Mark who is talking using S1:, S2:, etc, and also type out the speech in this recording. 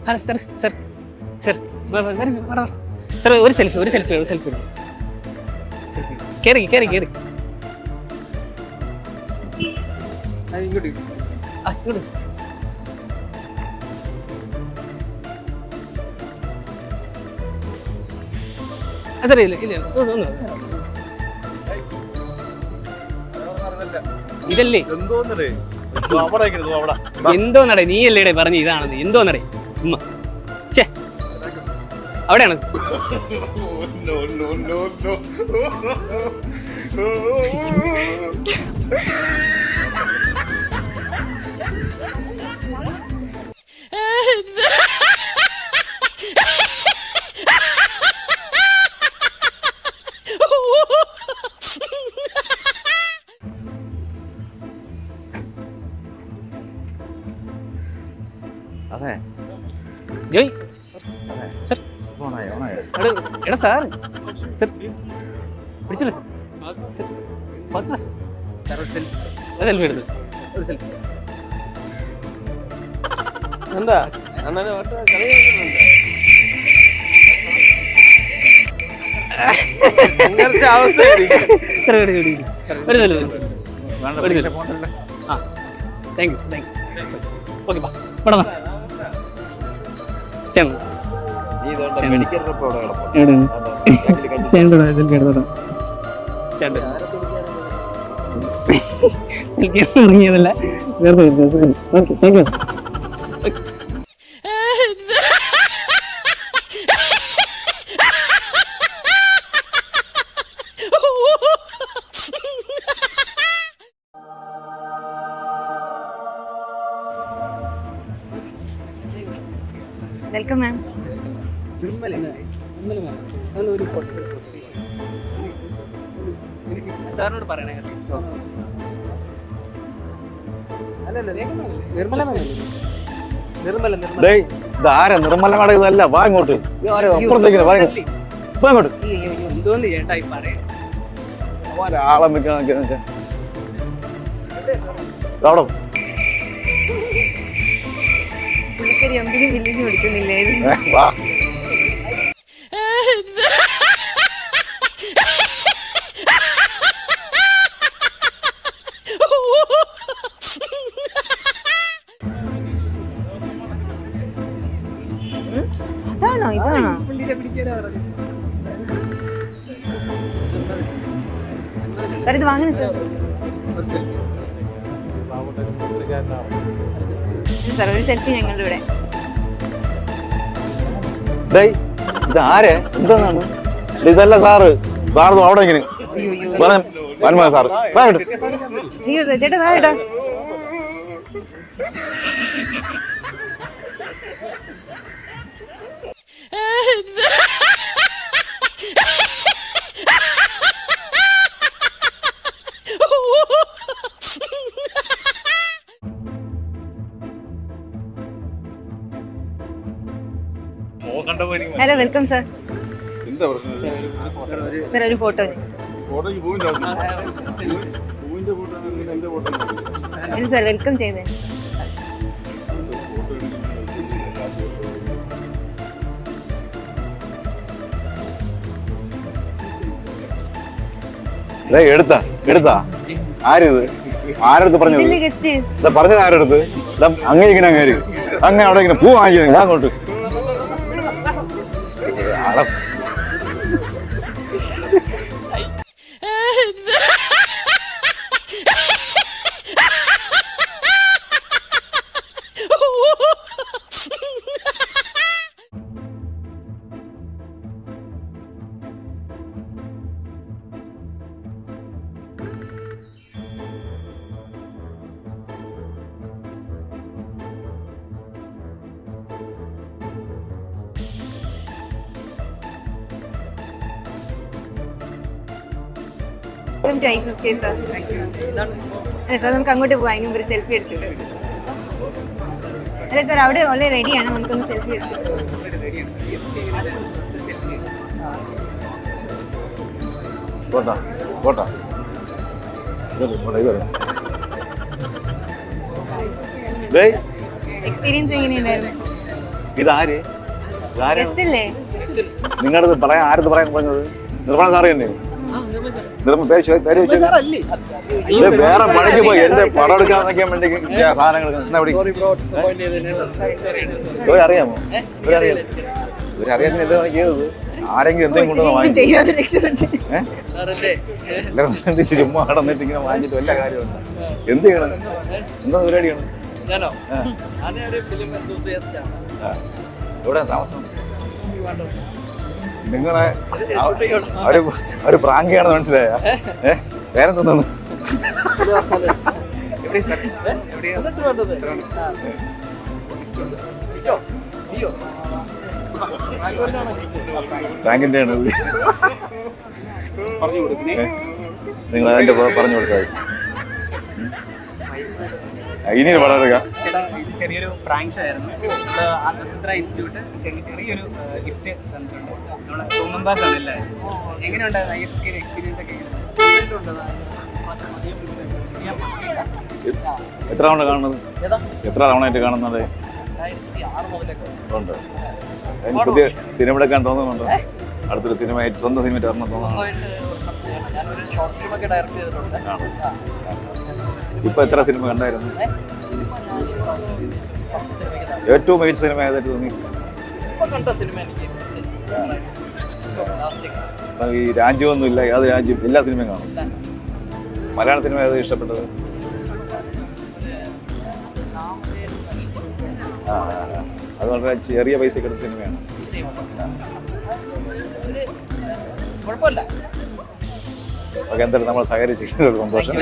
S1: Hello sir sir sir sir ഒരു selfie കേറി ഇങ്ങോട്ട് സാർ ഇല്ല ഇതല്ലേ എന്തോന്നടേ നീ അല്ലേടെ പറഞ്ഞു ഇതാണെന്ന് എന്തോന്നടേ ചുമ്മാ അവിടെയാണ്
S2: അതെ
S1: ജോയ് സർ എടാ സാർ സർ പിടിച്ചില്ല സാർ സെൽഫി എടുത്ത് ഒരു സെൽഫി എന്താ അണ്ണനെ ആ താങ്ക് യു ഓക്കെ പടം ഇറങ്ങിയതല്ല
S3: വെൽക്കം മാം.
S1: സാറിനോട് പറയണേ
S2: നിർമ്മല കട ഇതല്ല വാ ഇങ്ങോട്ട് അപ്പുറത്തേക്ക്
S1: എന്തോന്ന് ചേട്ടാ ഈ പറയണേ
S2: ഒരാളെ വെക്കണ
S3: പുള്ളിക്കാരി അമ്പിനും വില്ലിനും എടുക്കുന്നില്ലേ? അതാണോ ഇതാണോ? സാർ ഇത് വാങ്ങണ സാർ ഒരു സെൽഫി ഞങ്ങളുടെ ഇവിടെ.
S2: ഇതാരെ എന്താണ് ഇതല്ല സാറ് അവിടെ ഇങ്ങനെ സാറ്
S3: ചേട്ടാ താഴെട്ടാ. Hello welcome sir. സാർ ഒരു ഫോട്ടോ സാർ വെൽക്കം ചെയ്തേ.
S2: എടുത്താ ആരിത് ആരടുത്ത് പറഞ്ഞത് പറഞ്ഞത് ആരടുത്ത് അങ്ങനെ ഇങ്ങനെ അങ്ങനെ അവിടെ ഇങ്ങനെ പൂ വാങ്ങിക്കുന്നത് അങ്ങോട്ട്
S3: വെൽക്കം ടു ഐക്യു സാർ. അല്ല സാർ നമുക്ക് അങ്ങോട്ട് പോകാം, അതിന് മുമ്പ് ഒരു സെൽഫി എടുത്തിട്ട്. അല്ല സാർ അവിടെ ഓൾറെഡി റെഡിയാണ്, നമുക്കൊന്ന് സെൽഫി എടുത്തിട്ട്.
S2: പോട്ടാ പോട്ടാ
S3: എക്സ്പീരിയൻസ് എങ്ങനെയുണ്ടായിരുന്നു?
S2: ഇതാര്
S3: ഗസ്റ്റ് അല്ലേ?
S2: നിങ്ങളത് പറയാൻ ആരത് പറയാൻ പറഞ്ഞത്? നിർമ്മല സാറ് തന്നെ. പേര് വേറെ പണിക്ക് പോയി എന്റെ പടം എടുക്കാൻ നിൽക്കാൻ വേണ്ടി സാധനങ്ങൾ ഇവരറിയാമോ? ഇവരറിയാൻ എന്താ പണി ചെയ്തത്? ആരെങ്കിലും എന്തെങ്കിലും കൊണ്ടുവന്ന് വാങ്ങിച്ചു ചുമ്മാ നടന്നിട്ട് ഇങ്ങനെ വാങ്ങിച്ചിട്ട് വല്ല കാര്യമുണ്ട്. എന്ത് ചെയ്യണം? എന്താ പരിപാടിയാണ്? എവിടെ താമസം? നിങ്ങളെ ഒരു പ്രാങ്കിയാണെന്ന് മനസ്സിലായ? വേറെന്താണ്? പ്രാങ്കിന്റെ ആണ് നിങ്ങൾ അതിന്റെ പറഞ്ഞു കൊടുക്കാതെ ഇനി പടം എടുക്കാം.
S1: ചെറിയൊരു പ്രാങ്ക്സ് ആയിരുന്നു. നക്ഷത്ര ഇൻസ്റ്റിറ്റ്യൂട്ട് ചെറിയൊരു ഗിഫ്റ്റ് തന്നിട്ടുണ്ട്. നമ്മളെ കുടുംബാസാണ് എല്ലാവരും. എങ്ങനെയുണ്ടായിരുന്നു എക്സ്പീരിയൻസ് ഒക്കെ?
S2: എത്ര തവണ കാണുന്നത്? എത്ര തവണയായിട്ട് കാണുന്നത് ഉണ്ട്? പുതിയ സിനിമ എടുക്കാൻ തോന്നുന്നുണ്ടോ? അടുത്തൊരു സിനിമ സ്വന്തം സിനിമ ഇറങ്ങാൻ തോന്നുന്നു? ഇപ്പൊ എത്ര സിനിമ കണ്ടായിരുന്നു? ഏറ്റവും മികച്ച സിനിമ ഏതായിട്ട് തോന്നി? ഈ രാജ്യമൊന്നും ഇല്ല, ഏത് രാജ്യം? എല്ലാ സിനിമയും കാണും. മലയാള സിനിമ ഏത് ഇഷ്ടപ്പെട്ടത്? അത് വളരെ ചെറിയ പൈസക്ക് എടുത്ത സിനിമയാണ്. ഓക്കെ, എന്തായാലും നമ്മൾ സഹകരിച്ചിട്ടുള്ള സന്തോഷം.